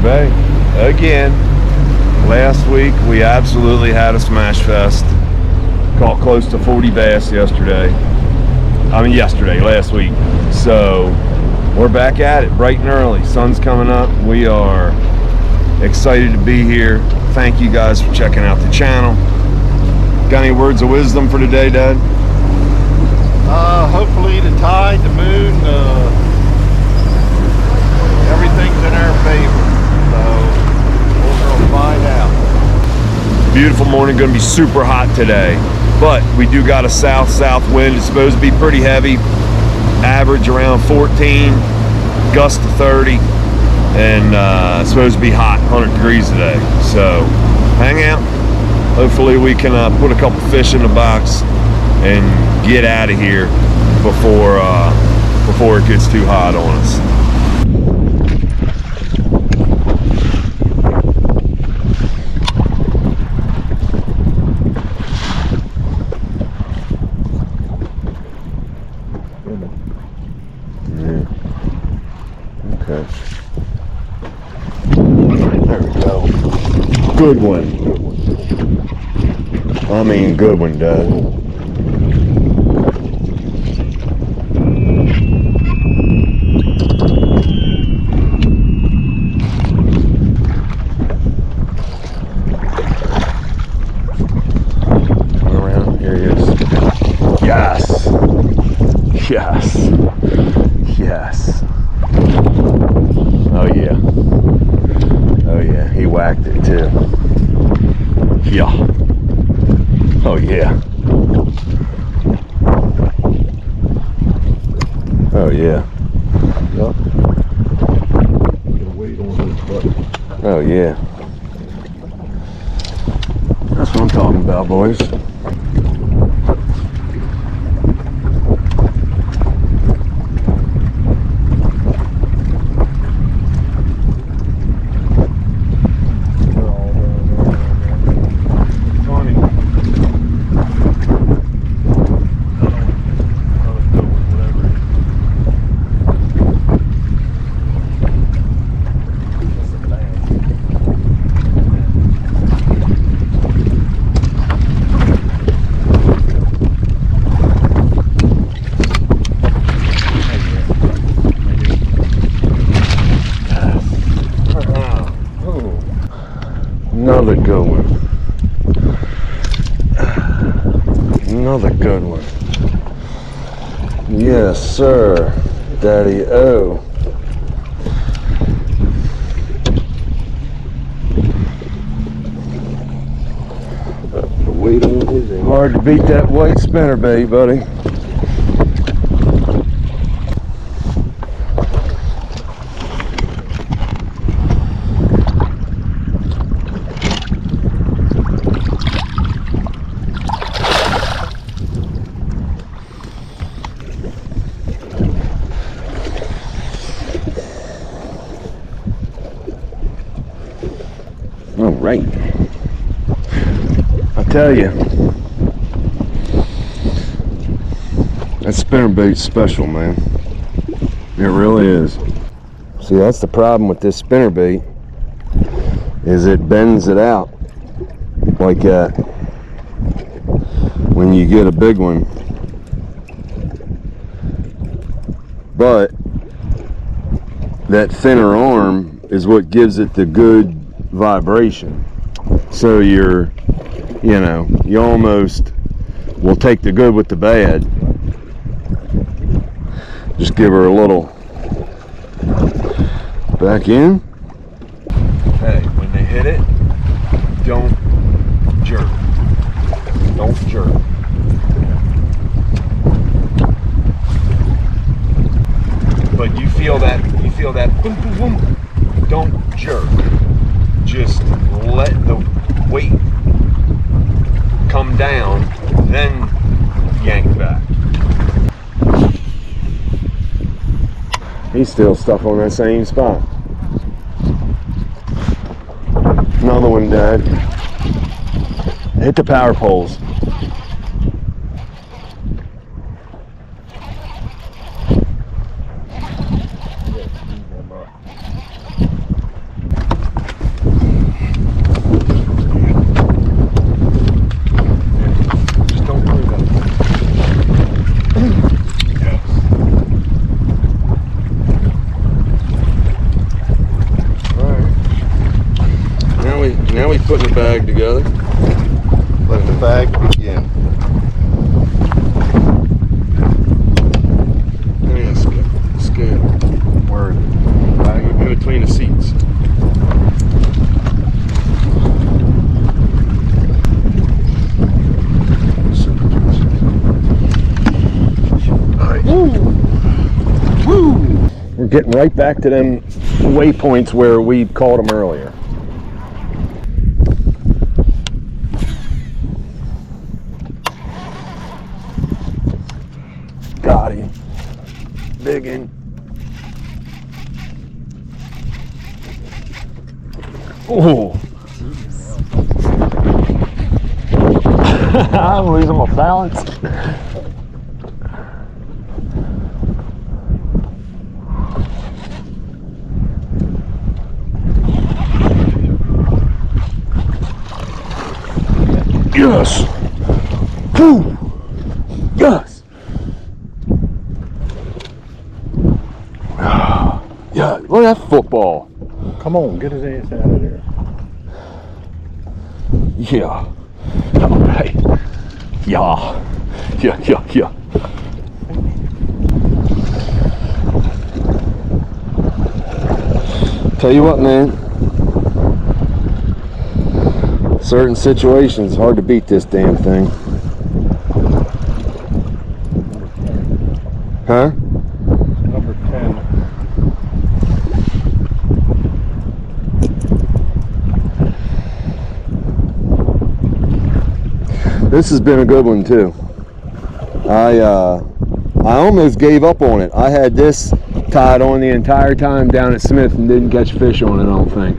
Bay again. Last week we absolutely had a smash fest. Caught close to 40 bass last week. So we're back at it bright and early. Sun's coming up. We are excited to be here. Thank you guys for checking out the channel. Got any words of wisdom for today, Dad? Hopefully the tide, the moon, everything's in our favor. So we're going to find out. Beautiful morning, going to be super hot today. But we do got a south-south wind. It's supposed to be pretty heavy. Average around 14, gust to 30. And it's supposed to be hot, 100 degrees today. So hang out. Hopefully we can put a couple fish in the box and get out of here before it gets too hot on us. Yeah. Okay. There we go. Good one. I mean, good one, Dad. Yes. Yes. Oh yeah. Oh yeah. He whacked it too. Yeah. Oh yeah. Oh yeah. Yep. Get a weight on his butt. Oh yeah. That's what I'm talking about, boys. Another good one. Another good one. Yes, sir. Daddy O. Hard to beat that white spinnerbait, buddy. All right. I tell you, that spinnerbait's special, man. It really is. See, that's the problem with this spinnerbait, is it bends it out like that when you get a big one. But that thinner arm is what gives it the good vibration. So you almost will take the good with the bad. Just give her a little back in. Hey, when they hit it, don't jerk. Don't jerk. But you feel that boom, boom, boom. Don't jerk. Just let the weight come down, then yank back. He's still stuck on that same spot. Another one, Dad. Hit the power poles. bag begin. Yeah, scale. Word. Bag in between the seats. We're getting right back to them waypoints where we caught them earlier. Got him. Big one. Oh. I'm losing my balance. Yes. Woo. Yes. Yeah, look at that football. Come on, get his ass out of there. Yeah. All right. Yeah. Yeah. Tell you what, man. Certain situations, hard to beat this damn thing. Huh? Number 10. This has been a good one too. I almost gave up on it. I had this tied on the entire time down at Smith and didn't catch fish on it, I don't think.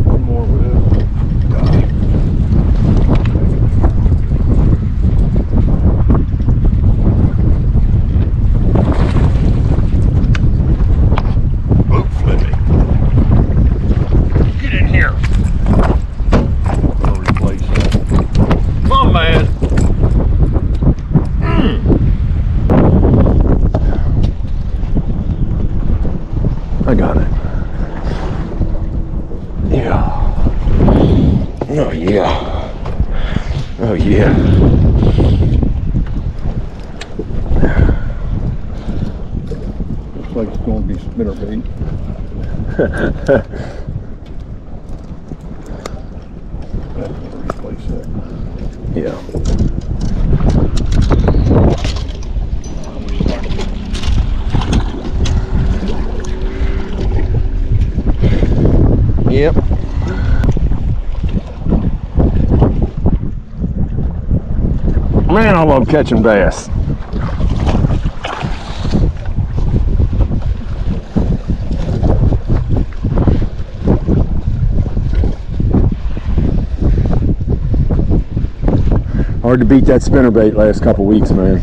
One more with it. I got it. Yeah. Oh yeah. Oh yeah. Looks like it's going to be spinnerbait. That's going to replace that. Yeah. Yep. Man, I love catching bass. Hard to beat that spinnerbait last couple weeks, man.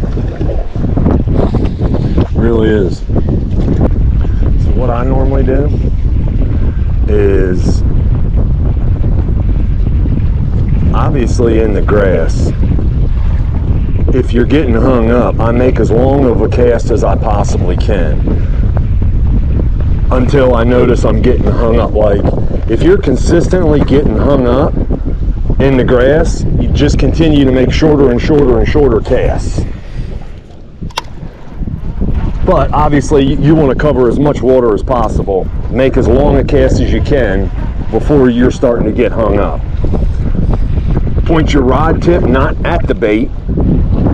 Really is. So what I normally do is, obviously in the grass, if you're getting hung up, I make as long of a cast as I possibly can until I notice I'm getting hung up. Like, if you're consistently getting hung up in the grass, you just continue to make shorter and shorter and shorter casts. But obviously you want to cover as much water as possible. Make as long a cast as you can before you're starting to get hung up. Point your rod tip not at the bait,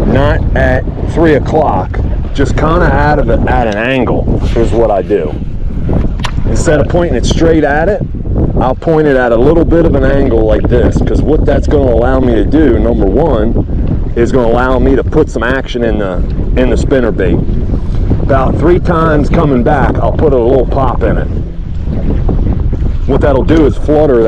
not at 3 o'clock, just kind of out of it at an angle is what I do. Instead of pointing it straight at it, I'll point it at a little bit of an angle like this, because what that's going to allow me to do, number one, is going to allow me to put some action in the spinnerbait. About 3 times coming back, I'll put a little pop in it. What that'll do is flutter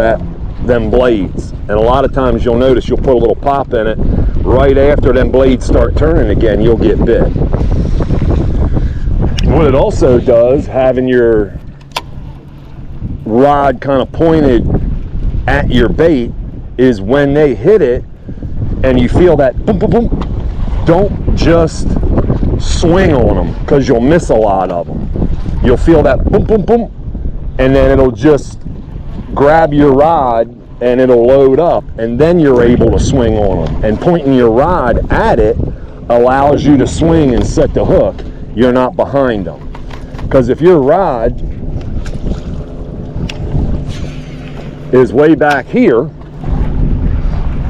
them blades, and a lot of times you'll notice you'll put a little pop in it right after them blades start turning again, you'll get bit. What it also does, having your rod kind of pointed at your bait, is when they hit it and you feel that boom boom boom, don't just swing on them, because you'll miss a lot of them. You'll feel that boom, boom, boom, and then it'll just grab your rod and it'll load up, and then you're able to swing on them. And pointing your rod at it allows you to swing and set the hook. You're not behind them. Because if your rod is way back here,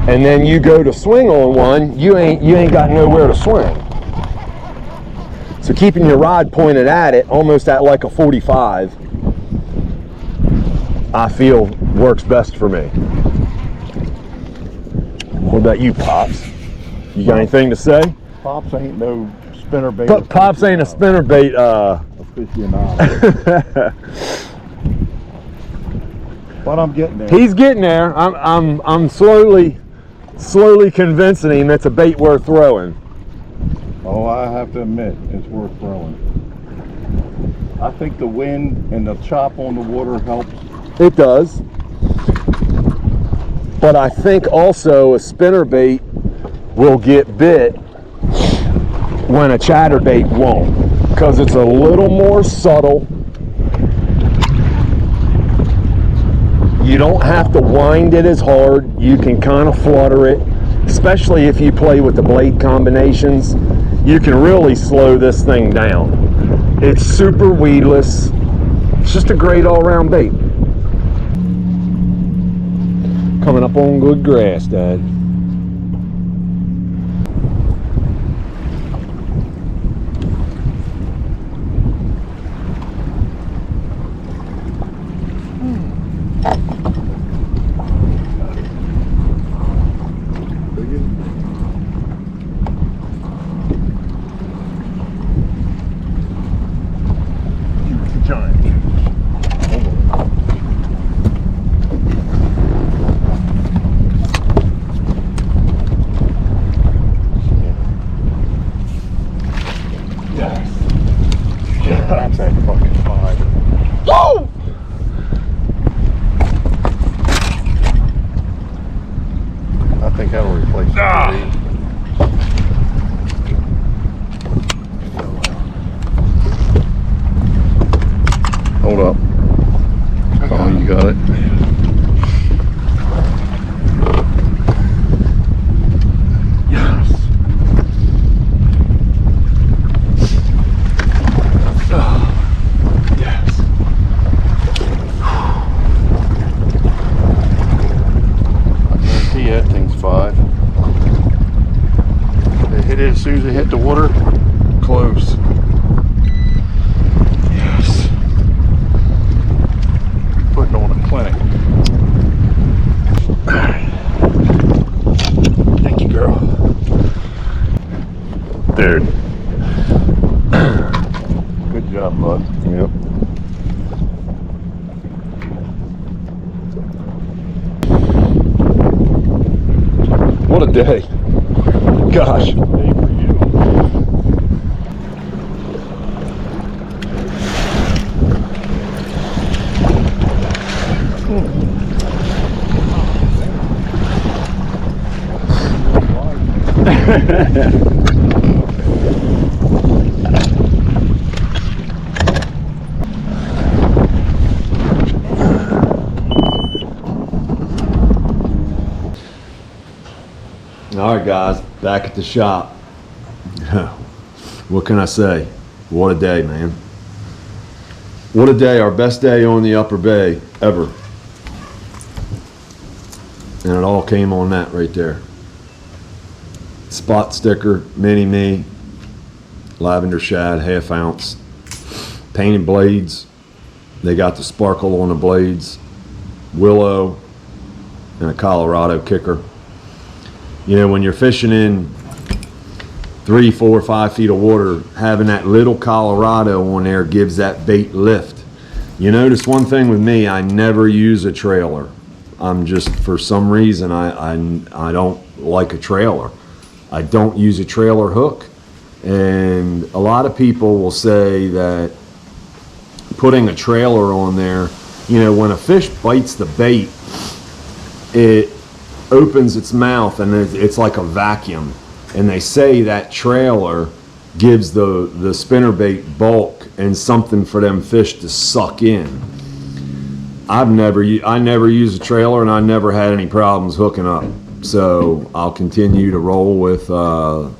and then you go to swing on one, you ain't got nowhere to swing. So keeping your rod pointed at it, almost at like a 45, I feel works best for me. What about you, Pops? You got anything to say? Pops ain't no spinnerbait. But Pops ain't a spinnerbait aficionado. But I'm getting there. He's getting there. I'm slowly convincing him it's a bait worth throwing. Oh, I have to admit, it's worth throwing. I think the wind and the chop on the water helps. It does. But I think also a spinnerbait will get bit when a chatterbait won't, because it's a little more subtle. You don't have to wind it as hard. You can kind of flutter it, especially if you play with the blade combinations. You can really slow this thing down. It's super weedless. It's just a great all-around bait. Coming up on good grass, Dad. That's that fucking 5. Whoa! I think that'll replace the 3. Hold up. Oh, you got it. Yes. Yes. I guarantee that thing's 5. They hit it as soon as it hit the water. Close. Yes. Putting on a clinic. Thank you, girl. Dude. Good job, bud. Yep. What a day. Gosh. Day for you. All right, guys, back at the shop. What can I say? What a day, man. What a day, our best day on the Upper Bay ever. And it all came on that right there. Spot sticker, mini me, Lavender Shad, 1/2 ounce. Painted blades. They got the sparkle on the blades. Willow and a Colorado kicker. You know, when you're fishing in 3, 4, 5 feet of water, having that little Colorado on there gives that bait lift. You notice one thing with me, I never use a trailer. I'm just, for some reason, I don't like a trailer. I don't use a trailer hook. And a lot of people will say that putting a trailer on there, you know, when a fish bites the bait, it opens its mouth and it's like a vacuum. And they say that trailer gives the spinnerbait bulk and something for them fish to suck in. I never use a trailer, and I never had any problems hooking up. So I'll continue to roll with the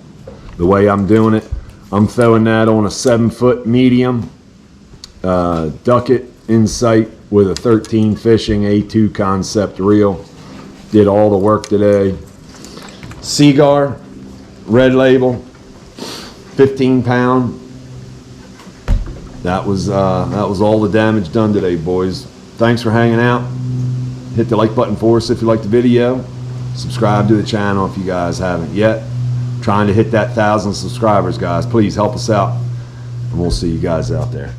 way I'm doing it. I'm throwing that on a 7-foot medium Duckett Incite with a 13 fishing A2 concept reel. Did all the work today. Seagaur Red Label, 15 pound. That was all the damage done today, boys. Thanks for hanging out. Hit the like button for us if you liked the video. Subscribe to the channel if you guys haven't yet. Trying to hit that 1,000 subscribers, guys. Please help us out, and we'll see you guys out there.